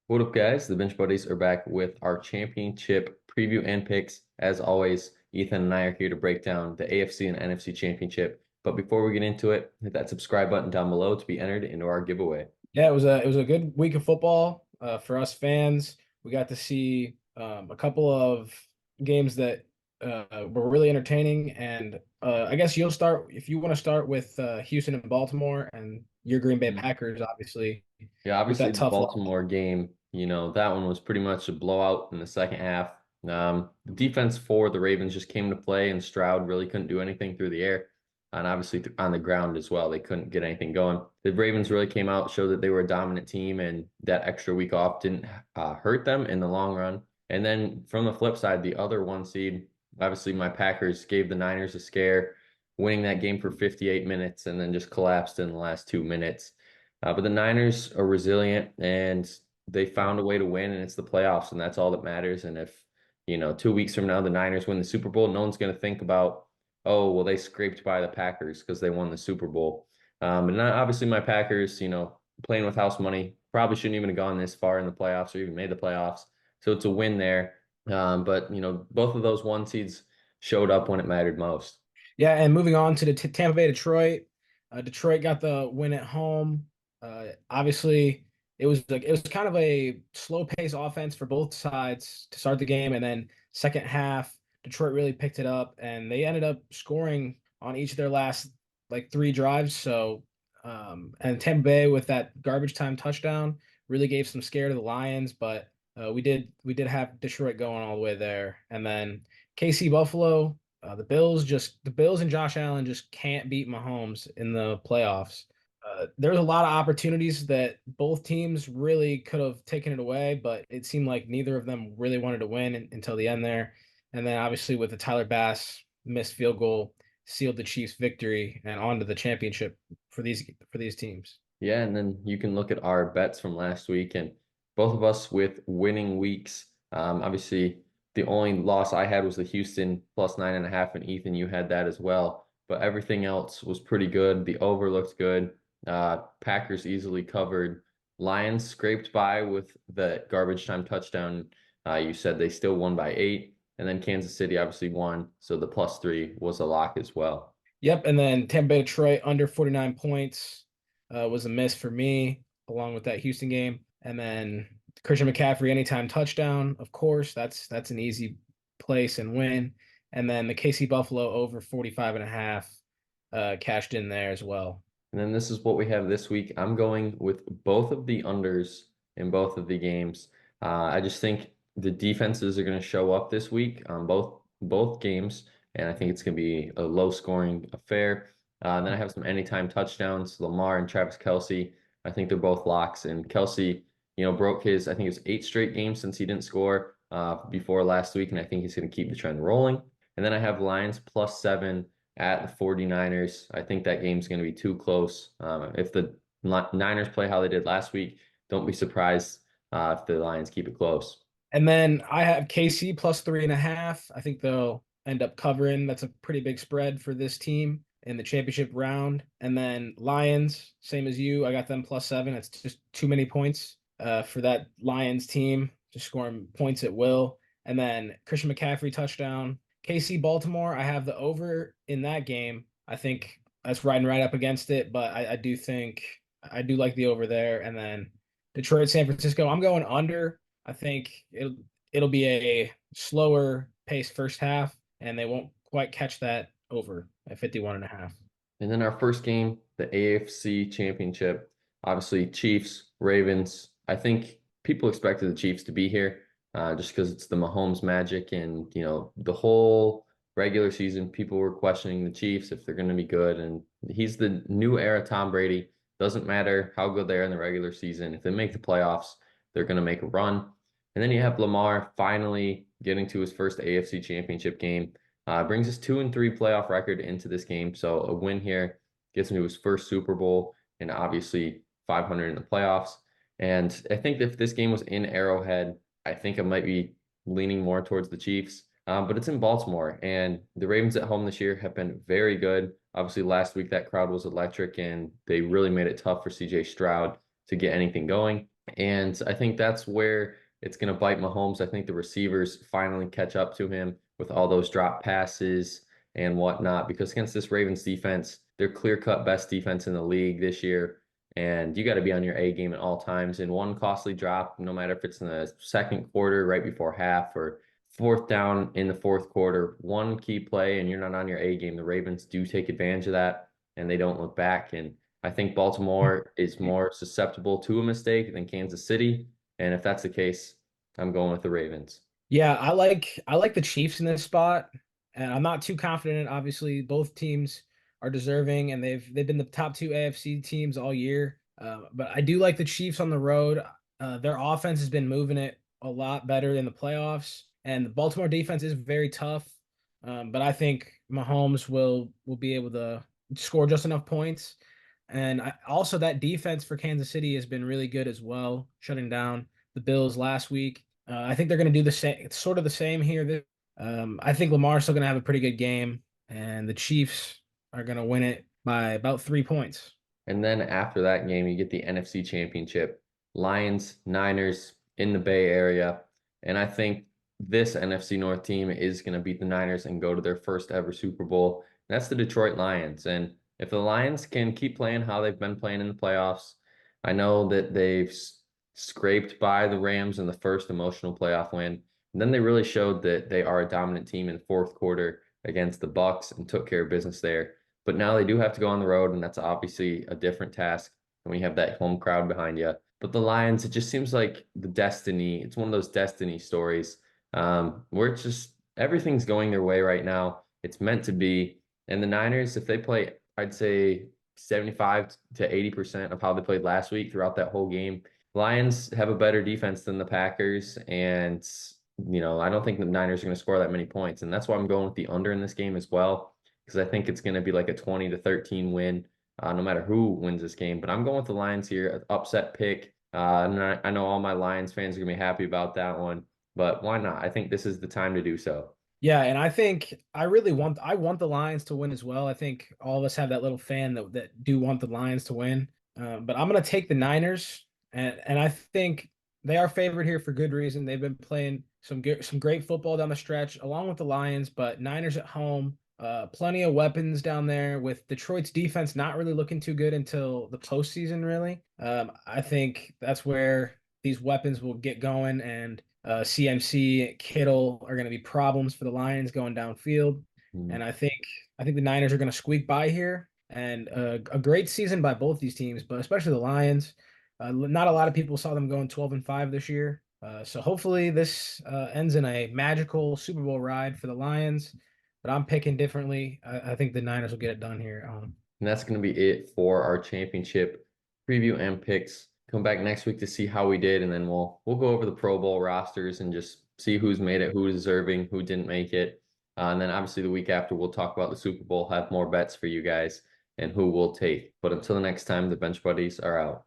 What up, guys? The Bench Buddies are back with our championship preview and picks. As always, Ethan and I are here to break down the AFC and NFC Championship. But before we get into it, hit that subscribe button down below to be entered into our giveaway. Yeah, it was a good week of football for us fans. We got to see a couple of games that were really entertaining, and I guess you'll start if you want to start with Houston and Baltimore and your Green Bay Mhm. Packers, obviously Yeah, with obviously that the tough loss. Baltimore game, that one was pretty much a blowout in the second half. The defense for the Ravens just came to play, and Stroud really couldn't do anything through the air, and obviously on the ground as well. They couldn't get anything going. The Ravens really came out, showed that they were a dominant team, and that extra week off didn't hurt them in the long run. And then from the flip side, the other one seed, obviously my Packers gave the Niners a scare, winning that game for 58 minutes, and then just collapsed in the last 2 minutes. But the Niners are resilient and they found a way to win, and it's the playoffs, and that's all that matters. And if, 2 weeks from now, the Niners win the Super Bowl, no one's going to think about, oh, well, they scraped by the Packers because they won the Super Bowl. And obviously, my Packers, playing with house money, probably shouldn't even have gone this far in the playoffs or even made the playoffs. So it's a win there. But, both of those one seeds showed up when it mattered most. Yeah, and moving on to the Tampa Bay Detroit. Detroit got the win at home. Obviously, it was kind of a slow pace offense for both sides to start the game, and then second half, Detroit really picked it up, and they ended up scoring on each of their last like three drives. So, and Tampa Bay with that garbage time touchdown really gave some scare to the Lions, but we did have Detroit going all the way there, and then KC Buffalo. The Bills and Josh Allen just can't beat Mahomes in the playoffs. There's a lot of opportunities that both teams really could have taken it away, but it seemed like neither of them really wanted to win until the end there. And then obviously with the Tyler Bass missed field goal sealed the Chiefs' victory and on to the championship for these teams. Yeah, and then you can look at our bets from last week, and both of us with winning weeks. Obviously, the only loss I had was the Houston plus 9.5, and Ethan, you had that as well. But everything else was pretty good. The over looked good. Packers easily covered. Lions scraped by with the garbage time touchdown. You said they still won by 8, and then Kansas City obviously won, so the +3 was a lock as well. Yep, and then Tampa Bay Detroit under 49 points was a miss for me, along with that Houston game. And then Christian McCaffrey anytime touchdown, of course, that's an easy place and win. And then the KC Buffalo over 45 and a half cashed in there as well. And then this is what we have this week. I'm going with both of the unders in both of the games. I just think the defenses are going to show up this week on both games, and I think it's going to be a low scoring affair. And then I have some anytime touchdowns, Lamar and Travis Kelce. I think they're both locks. And Kelce, broke his, I think it was 8 straight games since he didn't score before last week, and I think he's going to keep the trend rolling. And then I have Lions +7 at the 49ers. I think that game's going to be too close. If the Niners play how they did last week, don't be surprised if the Lions keep it close. And then I have KC plus 3.5. I think they'll end up covering. That's a pretty big spread for this team in the championship round. And then Lions, same as you. I got them +7. It's just too many points for that Lions team, just scoring points at will. And then Christian McCaffrey touchdown. KC Baltimore, I have the over in that game. I think that's riding right up against it, but I do think I do like the over there. And then Detroit, San Francisco, I'm going under. I think it'll be a slower pace first half, and they won't quite catch that over at 51 and a half. And then our first game, the AFC Championship, obviously Chiefs, Ravens. I think people expected the Chiefs to be here just because it's the Mahomes magic and, the whole regular season, people were questioning the Chiefs if they're going to be good. And he's the new era Tom Brady. Doesn't matter how good they are in the regular season. If they make the playoffs, they're going to make a run. And then you have Lamar finally getting to his first AFC Championship game. Brings his 2-3 playoff record into this game. So a win here gets him to his first Super Bowl and obviously 500 in the playoffs. And I think if this game was in Arrowhead, I think I might be leaning more towards the Chiefs. But it's in Baltimore, and the Ravens at home this year have been very good. Obviously, last week that crowd was electric, and they really made it tough for CJ Stroud to get anything going. And I think that's where it's going to bite Mahomes. I think the receivers finally catch up to him with all those drop passes and whatnot, because against this Ravens defense, they're clear-cut best defense in the league this year. And you got to be on your A game at all times. And one costly drop, no matter if it's in the second quarter, right before half, or fourth down in the fourth quarter, one key play and you're not on your A game, the Ravens do take advantage of that and they don't look back. And I think Baltimore is more susceptible to a mistake than Kansas City. And if that's the case, I'm going with the Ravens. Yeah, I like the Chiefs in this spot, and I'm not too confident. Obviously, both teams are deserving, and they've been the top two AFC teams all year. But I do like the Chiefs on the road. Their offense has been moving it a lot better in the playoffs, and the Baltimore defense is very tough. But I think Mahomes will be able to score just enough points. And also that defense for Kansas City has been really good as well, shutting down the Bills last week. I think they're going to do the same, sort of the same here. I think Lamar's still going to have a pretty good game, and the Chiefs are going to win it by about 3 points. And then after that game, you get the NFC Championship, Lions, Niners in the Bay Area. And I think this NFC North team is going to beat the Niners and go to their first ever Super Bowl. And that's the Detroit Lions. And if the Lions can keep playing how they've been playing in the playoffs, I know that they've scraped by the Rams in the first emotional playoff win. And then they really showed that they are a dominant team in the fourth quarter against the Bucks and took care of business there. But now they do have to go on the road, and that's obviously a different task when you have that home crowd behind you. But the Lions, it just seems like the destiny. It's one of those destiny stories where it's just everything's going their way right now. It's meant to be. And the Niners, if they play, I'd say 75 to 80% of how they played last week throughout that whole game. Lions have a better defense than the Packers, and I don't think the Niners are going to score that many points, and that's why I'm going with the under in this game as well, because I think it's going to be like a 20-13 win, no matter who wins this game. But I'm going with the Lions here, an upset pick. And I know all my Lions fans are going to be happy about that one, but why not? I think this is the time to do so. Yeah, and I think I want the Lions to win as well. I think all of us have that little fan that do want the Lions to win. But I'm gonna take the Niners, and I think they are favored here for good reason. They've been playing some great football down the stretch, along with the Lions. But Niners at home, plenty of weapons down there. With Detroit's defense not really looking too good until the postseason, really. I think that's where these weapons will get going, and CMC, Kittle are going to be problems for the Lions going downfield, Mm. and I think the Niners are going to squeak by here. And a great season by both these teams, but especially the Lions. Not a lot of people saw them going 12-5 this year, so hopefully this ends in a magical Super Bowl ride for the Lions. But I'm picking differently. I think the Niners will get it done here. And that's going to be it for our championship preview and picks. Come back next week to see how we did, and then we'll go over the Pro Bowl rosters and just see who's made it, who's deserving, who didn't make it. And then obviously the week after we'll talk about the Super Bowl, have more bets for you guys and who we'll take. But until next time, the Bench Buddies are out.